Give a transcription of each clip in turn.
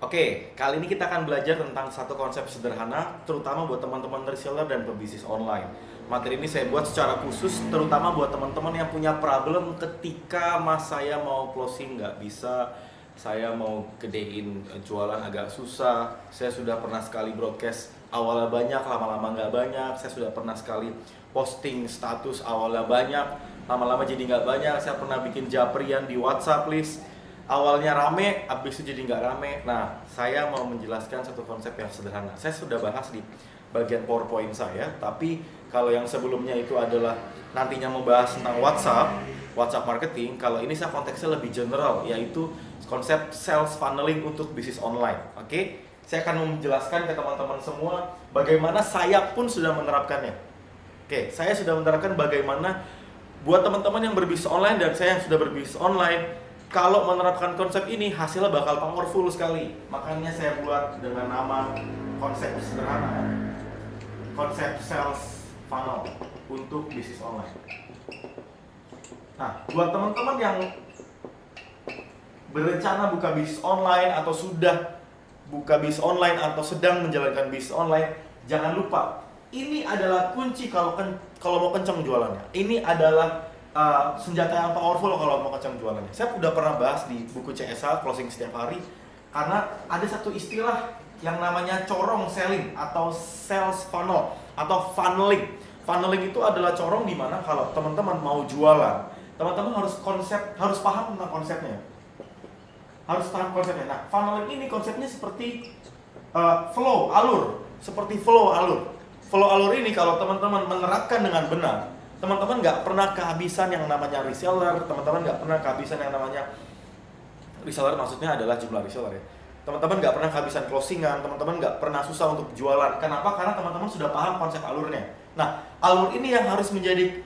Oke, kali ini kita akan belajar tentang satu konsep sederhana, terutama buat teman-teman reseller dan pebisnis online. Materi ini saya buat secara khusus, terutama buat teman-teman yang punya problem ketika saya mau closing nggak bisa, saya mau gedein jualan agak susah, saya sudah pernah sekali broadcast awalnya banyak, lama-lama nggak banyak, saya sudah pernah sekali posting status awalnya banyak, lama-lama jadi nggak banyak, saya pernah bikin japrian di WhatsApp list, awalnya rame, habis itu jadi nggak rame. Nah, saya mau menjelaskan satu konsep yang sederhana. Saya sudah bahas di bagian PowerPoint saya, tapi kalau yang sebelumnya itu adalah nantinya membahas tentang WhatsApp marketing. Kalau ini saya konteksnya lebih general, yaitu konsep sales funneling untuk bisnis online. Oke, saya akan menjelaskan ke teman-teman semua bagaimana saya pun sudah menerapkannya. Oke, saya sudah menerapkan bagaimana buat teman-teman yang berbisnis online dan saya yang sudah berbisnis online. Kalau menerapkan konsep ini hasilnya bakal powerful sekali. Makanya saya buat dengan nama konsep sederhana, konsep sales funnel untuk bisnis online. Nah, buat teman-teman yang berencana buka bisnis online atau sudah buka bisnis online atau sedang menjalankan bisnis online, jangan lupa ini adalah kunci kalau mau kenceng jualannya. Ini adalah senjata yang powerful kalau mau kencang jualannya. Saya udah pernah bahas di buku CSA Closing Setiap Hari, karena ada satu istilah yang namanya corong selling atau sales funnel atau funneling. Funneling itu adalah corong di mana kalau teman-teman mau jualan, teman-teman harus paham tentang konsepnya. Harus paham konsepnya. Nah, funneling ini konsepnya seperti flow, alur. Seperti flow, alur. Flow alur ini kalau teman-teman menerapkan dengan benar, teman-teman nggak pernah kehabisan yang namanya reseller, teman-teman nggak pernah kehabisan yang namanya reseller, maksudnya adalah jumlah reseller ya. Teman-teman nggak pernah kehabisan closingan, teman-teman nggak pernah susah untuk jualan. Kenapa? Karena teman-teman sudah paham konsep alurnya. Nah, alur ini yang harus menjadi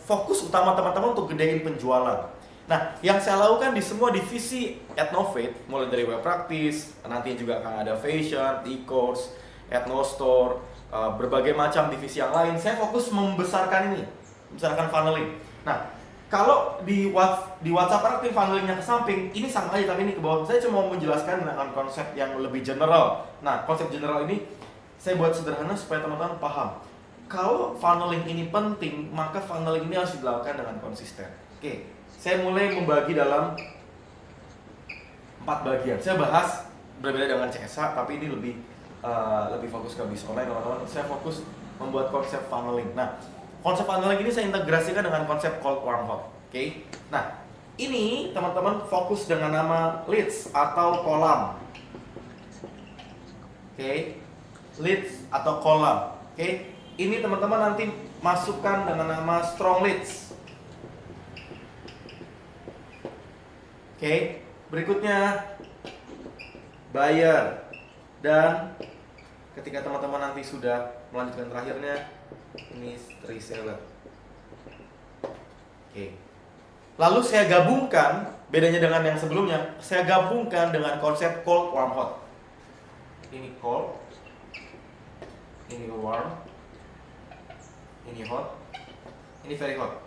fokus utama teman-teman untuk gedein penjualan. Nah, yang saya lakukan di semua divisi Ethnovate, mulai dari web practice, nantinya juga akan ada fashion, e-course, Ethnostore, berbagai macam divisi yang lain, saya fokus membesarkan ini, membesarkan funneling. Nah, kalau di WhatsApp marketing funnelingnya ke samping, ini sama aja tapi ini ke bawah. Saya cuma mau menjelaskan dengan konsep yang lebih general. Nah, konsep general ini saya buat sederhana supaya teman-teman paham. Kalau funneling ini penting, maka funneling ini harus dilakukan dengan konsisten. Oke, saya mulai membagi dalam 4 bagian. Saya bahas berbeda dengan CSA, tapi ini lebih fokus ke bisnis online, teman-teman. Saya fokus membuat konsep funneling. Nah, konsep funneling ini saya integrasikan dengan konsep cold warm hot. Oke. Nah, ini teman-teman fokus dengan nama leads atau kolam. Oke. Leads atau kolam. Oke. Ini teman-teman nanti masukkan dengan nama strong leads. Oke. Berikutnya buyer. Dan ketika teman-teman nanti sudah melanjutkan terakhirnya, ini reseller. Oke. Lalu saya gabungkan, bedanya dengan yang sebelumnya, saya gabungkan dengan konsep cold, warm, hot. Ini cold, ini warm, ini hot, ini very hot.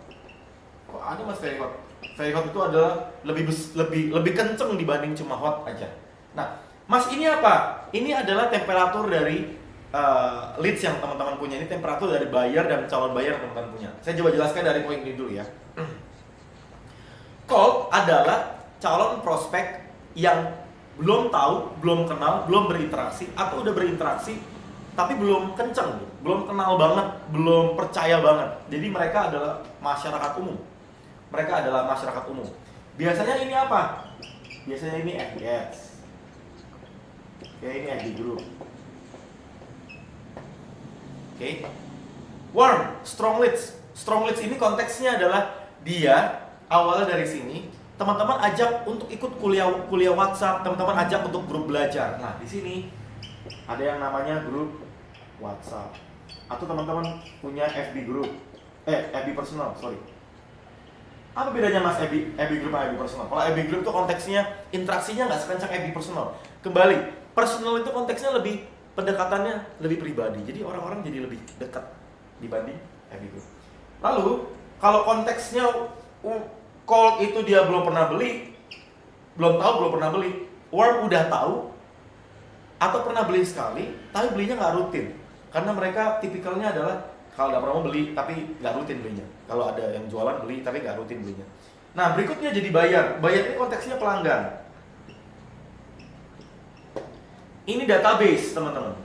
Kok ada mas very hot? Very hot itu adalah lebih kenceng dibanding cuma hot aja. Nah, mas, ini apa? Ini adalah temperatur dari leads yang teman-teman punya. Ini temperatur dari buyer dan calon buyer yang teman-teman punya. Saya coba jelaskan dari poin ini dulu ya. Cold adalah calon prospek yang belum tahu, belum kenal, belum berinteraksi, atau udah berinteraksi tapi belum kenceng, belum kenal banget, belum percaya banget. Jadi mereka adalah masyarakat umum. Mereka adalah masyarakat umum. Biasanya ini apa? Biasanya ini FGS. Oke, ini FB group. Oke. Warm, strong leads. Strong leads ini konteksnya adalah dia awalnya dari sini, teman-teman ajak untuk ikut kuliah WhatsApp, teman-teman ajak untuk grup belajar. Nah, di sini ada yang namanya grup WhatsApp. Atau teman-teman punya FB group. FB personal, sorry. Apa bedanya mas FB group sama FB personal? Kalau FB group itu konteksnya interaksinya nggak sekencang FB personal. Kembali, personal itu konteksnya lebih pendekatannya lebih pribadi. Jadi orang-orang jadi lebih dekat dibanding FB group. Lalu kalau konteksnya cold itu dia belum pernah beli, belum tahu, belum pernah beli. Warm udah tahu atau pernah beli sekali, tapi belinya nggak rutin. Karena mereka tipikalnya adalah kalau ada promo beli, tapi nggak rutin belinya. Kalau ada yang jualan beli, tapi nggak rutin belinya. Nah, berikutnya jadi bayar. Bayar ini konteksnya pelanggan. Ini database, teman-teman.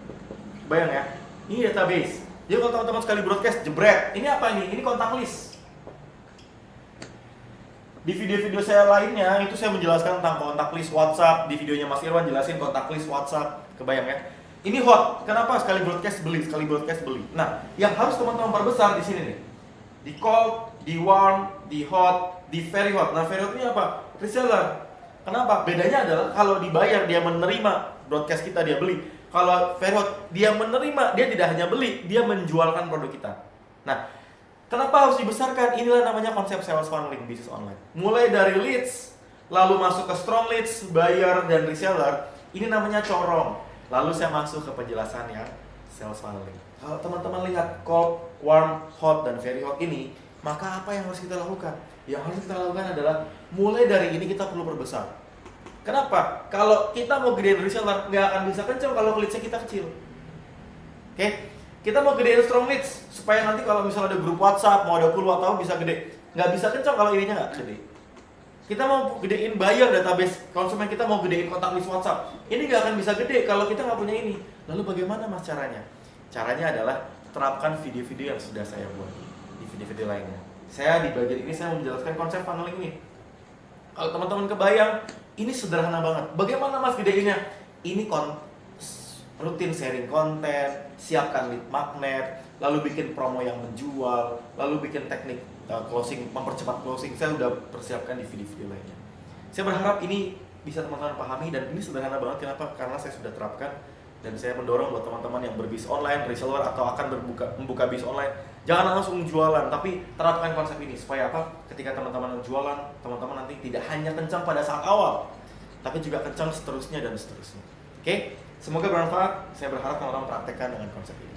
Bayang ya, ini database. Jadi kalau teman-teman sekali broadcast, jebret. Ini apa ini? Ini kontak list. Di video-video saya lainnya, itu saya menjelaskan tentang kontak list WhatsApp. Di videonya Mas Irwan jelasin kontak list WhatsApp. Kebayang ya? Ini hot. Kenapa? Sekali broadcast beli, sekali broadcast beli. Nah, yang harus teman-teman perbesar di sini nih. Di cold, di warm, di hot, di very hot. Nah, very hot ini apa? Reseller. Kenapa? Bedanya adalah kalau dibayar, dia menerima broadcast kita, dia beli. Kalau very hot, dia menerima, dia tidak hanya beli, dia menjualkan produk kita. Nah, kenapa harus dibesarkan? Inilah namanya konsep sales funneling bisnis online. Mulai dari leads, lalu masuk ke strong leads, buyer, dan reseller. Ini namanya corong. Lalu saya masuk ke penjelasan yang sales funneling. Kalau teman-teman lihat cold, warm, hot, dan very hot ini, maka apa yang harus kita lakukan? Yang harus kita lakukan adalah mulai dari ini kita perlu perbesar. Kenapa? Kalau kita mau gedein reseller, nggak akan bisa kenceng kalau leadsnya kita kecil. Oke? Kita mau gedein strong leads supaya nanti kalau misalnya ada grup WhatsApp, mau ada pool WhatsApp bisa gede. Nggak bisa kencang kalau ininya nggak gede. Kita mau gedein buyer database konsumen, kita mau gedein kontak list WhatsApp. Ini nggak akan bisa gede kalau kita nggak punya ini. Lalu bagaimana Mas caranya? Caranya adalah terapkan video-video yang sudah saya buat di video-video lainnya. Saya di bagian ini saya menjelaskan konsep funneling ini. Kalau teman-teman kebayang, ini sederhana banget. Bagaimana Mas gedeinnya? Ini rutin sharing konten, siapkan lead magnet, lalu bikin promo yang menjual, lalu bikin teknik closing, mempercepat closing. Saya udah persiapkan di video-video lainnya. Saya berharap ini bisa teman-teman pahami dan ini sederhana banget. Kenapa? Karena saya sudah terapkan dan saya mendorong buat teman-teman yang berbisnis online, reseller atau akan membuka bisnis online, jangan langsung jualan, tapi terapkan konsep ini supaya apa? Ketika teman-teman jualan, teman-teman nanti tidak hanya kencang pada saat awal, tapi juga kencang seterusnya dan seterusnya. Oke? Semoga bermanfaat. Saya berharap teman-teman praktekkan dengan konsep ini.